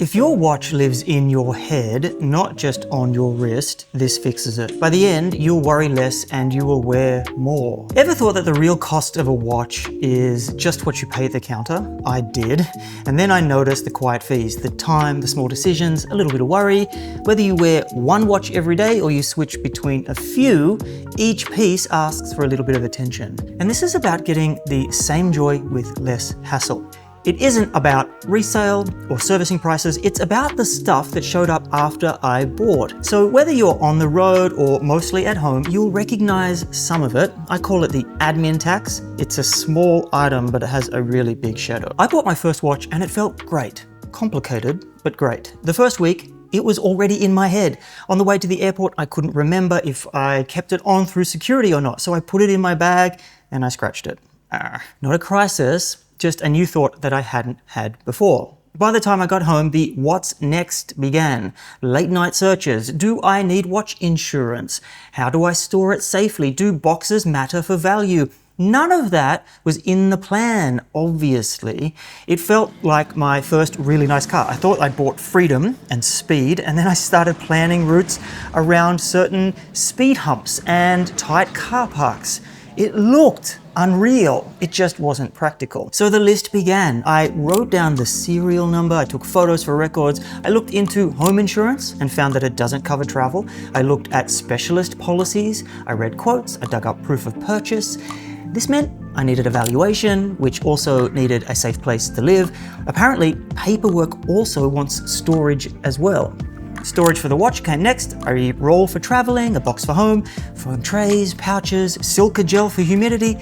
If your watch lives in your head, not just on your wrist, this fixes it. By the end, you'll worry less and you will wear more. Ever thought that the real cost of a watch is just what you pay at the counter? I did. And then I noticed the quiet fees, the time, the small decisions, a little bit of worry. Whether you wear one watch every day or you switch between a few, each piece asks for a little bit of attention. And this is about getting the same joy with less hassle. It isn't about resale or servicing prices, it's about the stuff that showed up after I bought. So whether you're on the road or mostly at home, you'll recognize some of it. I call it the admin tax. It's a small item, but it has a really big shadow. I bought my first watch and it felt great. Complicated, but great. The first week, it was already in my head. On the way to the airport, I couldn't remember if I kept it on through security or not, so I put it in my bag and I scratched it. Not a crisis, just a new thought that I hadn't had before. By the time I got home, the what's next began. Late night searches. Do I need watch insurance? How do I store it safely? Do boxes matter for value? None of that was in the plan, obviously. It felt like my first really nice car. I thought I'd bought freedom and speed, and then I started planning routes around certain speed humps and tight car parks. It looked unreal. It just wasn't practical. So the list began. I wrote down the serial number, I took photos for records, I looked into home insurance and found that it doesn't cover travel. I looked at specialist policies, I read quotes, I dug up proof of purchase. This meant I needed a valuation, which also needed a safe place to live. Apparently, paperwork also wants storage as well. Storage for the watch came next. A roll for traveling, a box for home, phone trays, pouches, silica gel for humidity,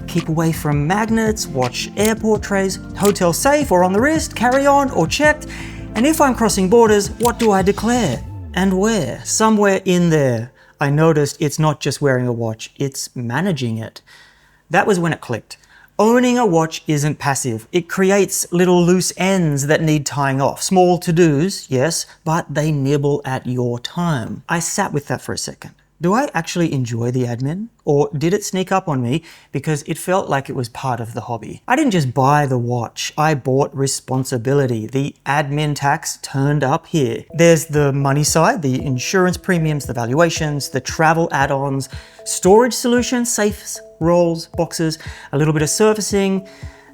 keep away from magnets, watch airport trays, hotel safe or on the wrist, carry on or checked. And if I'm crossing borders, what do I declare and where? Somewhere in there, I noticed it's not just wearing a watch, it's managing it. That was when it clicked. Owning a watch isn't passive. It creates little loose ends that need tying off. Small to-dos, yes, but they nibble at your time. I sat with that for a second. Do I actually enjoy the admin? Or did it sneak up on me because it felt like it was part of the hobby? I didn't just buy the watch, I bought responsibility. The admin tax turned up here. There's the money side, the insurance premiums, the valuations, the travel add-ons, storage solutions, safes, rolls, boxes, a little bit of servicing.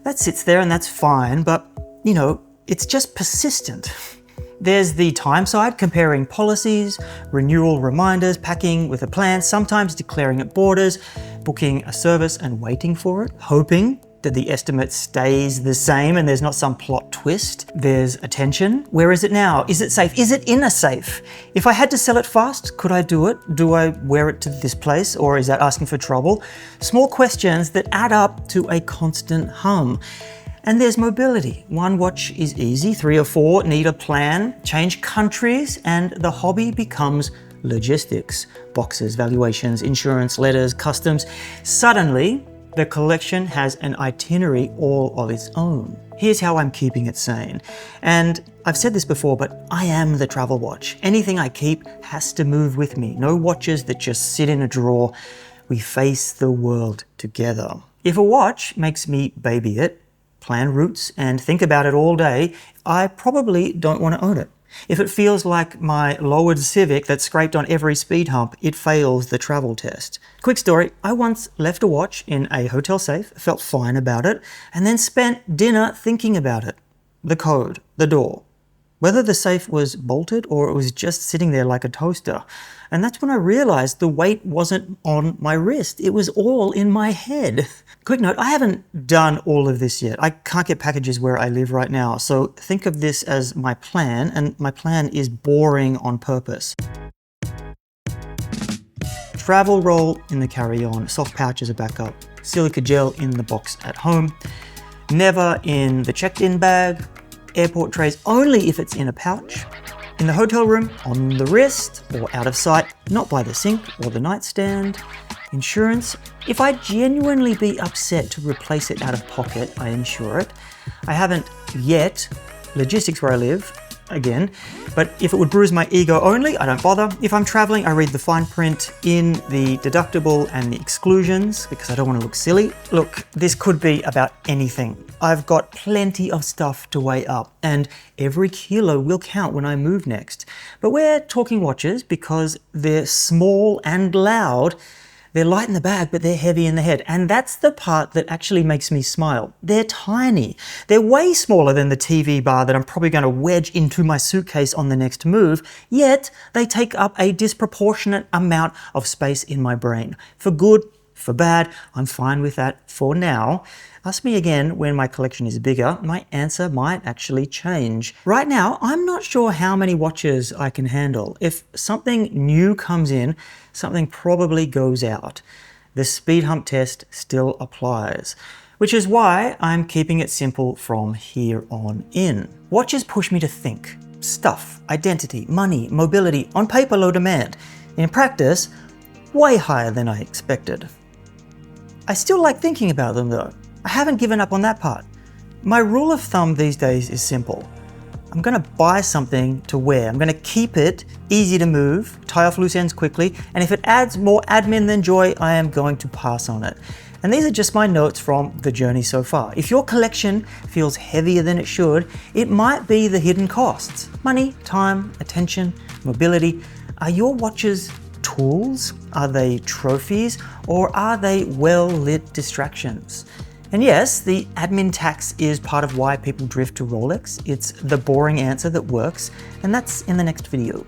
That sits there and that's fine, but you know, it's just persistent. There's the time side, comparing policies, renewal reminders, packing with a plan, sometimes declaring at borders, booking a service and waiting for it, hoping that the estimate stays the same and there's not some plot twist. There's attention. Where is it now? Is it safe? Is it in a safe? If I had to sell it fast, could I do it? Do I wear it to this place or is that asking for trouble? Small questions that add up to a constant hum. And there's mobility. One watch is easy, 3 or 4 need a plan, change countries, and the hobby becomes logistics. Boxes, valuations, insurance, letters, customs. Suddenly, the collection has an itinerary all of its own. Here's how I'm keeping it sane. And I've said this before, but I am the travel watch. Anything I keep has to move with me. No watches that just sit in a drawer. We face the world together. If a watch makes me baby it, plan routes, and think about it all day, I probably don't want to own it. If it feels like my lowered Civic that scraped on every speed hump, it fails the travel test. Quick story, I once left a watch in a hotel safe, felt fine about it, and then spent dinner thinking about it. The code, the door, whether the safe was bolted or it was just sitting there like a toaster. And that's when I realized the weight wasn't on my wrist. It was all in my head. Quick note, I haven't done all of this yet. I can't get packages where I live right now. So think of this as my plan, and my plan is boring on purpose. Travel roll in the carry-on, soft pouch as a backup, silica gel in the box at home, never in the checked-in bag, airport trays only if it's in a pouch, in the hotel room, on the wrist or out of sight, not by the sink or the nightstand. Insurance, if I genuinely be upset to replace it out of pocket, I insure it. I haven't yet. Logistics where I live, again. But if it would bruise my ego only, I don't bother. If I'm traveling, I read the fine print in the deductible and the exclusions because I don't want to look silly. Look, this could be about anything. I've got plenty of stuff to weigh up, and every kilo will count when I move next. But we're talking watches because they're small and loud. They're light in the bag, but they're heavy in the head. And that's the part that actually makes me smile. They're tiny. They're way smaller than the TV bar that I'm probably going to wedge into my suitcase on the next move, yet they take up a disproportionate amount of space in my brain. For good, for bad, I'm fine with that for now. Ask me again when my collection is bigger, my answer might actually change. Right now, I'm not sure how many watches I can handle. If something new comes in, something probably goes out. The speed hump test still applies, which is why I'm keeping it simple from here on in. Watches push me to think. Stuff, identity, money, mobility, on paper low demand. In practice, way higher than I expected. I still like thinking about them though. I haven't given up on that part. My rule of thumb these days is simple. I'm gonna buy something to wear. I'm gonna keep it easy to move, tie off loose ends quickly, and if it adds more admin than joy, I am going to pass on it. And these are just my notes from the journey so far. If your collection feels heavier than it should, it might be the hidden costs. Money, time, attention, mobility. Are your watches tools? Are they trophies? Or are they well-lit distractions? And yes, the admin tax is part of why people drift to Rolex. It's the boring answer that works, and that's in the next video.